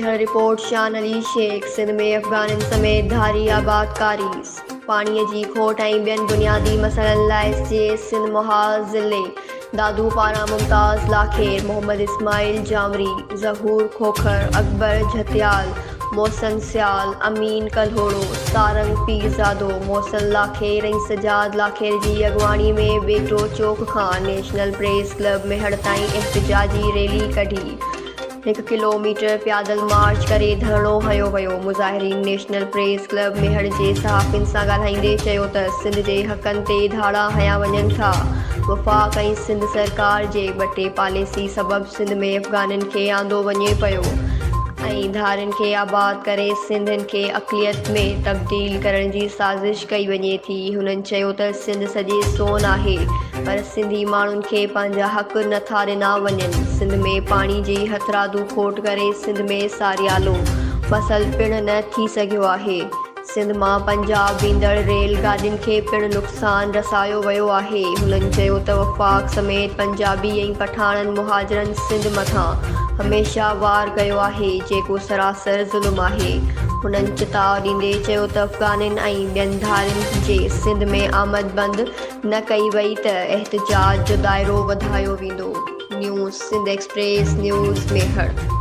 मेहर report शान अली शेख। सिंध में अफ़गाननि समेत धारी आबादकारी, पाणीअ जी खोट ऐं ॿियनि बुनियादी मसइलनि लाइ जे सिंध मुहाज़ ज़िले दादू पारां मुमताज़ लाखेर, मोहम्मद इस्माइल जामरी, ज़हूर खोखर, अकबर झतियाल, मोहसन सियाल, अमीन कल्होड़ो, सारंग पीरज़ादो, मोहसन लाखेर ऐं सजाद लाखेर जी अॻुवाणी में बेटो चौक खां नेशनल प्रेस क्लब मेहर ताईं एहतिजाजी रैली कढी 1 किलोमीटर प्यादल मार्च करे धरणो हयो वियो। मुज़ाहिरीन नेशनल प्रेस क्लब मेहर जे सहाफ़ियुनि सां ॻाल्हाईंदे चयो त सिंध जे हक़नि ते धाड़ा हया वञनि था। वफ़ाक़ ऐं सिंध सरकार जे ॿ पॉलिसी सबबि सिंध में अफ़गाननि खे आंदो वञे पियो ऐं धारियुनि खे आबाद करे सिंधियुनि खे अक़लियत में तब्दील करण जी साज़िश कई वञे थी। हुननि चयो त सिंध सॼे सोन आहे, पर सिंधी माण्हुनि खे पंहिंजा हक़ नथा ॾिना वञनि। सिंध में पाणी जी हथरादू खोट करे सिंध में सारियालो फ़सल पिणु न थी सघियो आहे। सिंध मां पंजाब वेंदड़ रेल गाॾियुनि खे पिणु नुक़सानु रसायो वियो आहे। हुननि चयो त वफ़ाक़ समेत पंजाबी ऐं पठाणनि मुहाजिरनि सिंध मथां हमेशह वार कयो आहे, जेको सरासर ज़ुल्म आहे। हुननि चिताव ॾींदे चयो त अफ़गाननि ऐं ॿियनि धारियुनि जे सिंध में आमद बंदि न कई वई त एहतिजाज जो दाइरो वधायो वेंदो। न्यूज़ सिंध एक्सप्रेस न्यूज़ मेहर।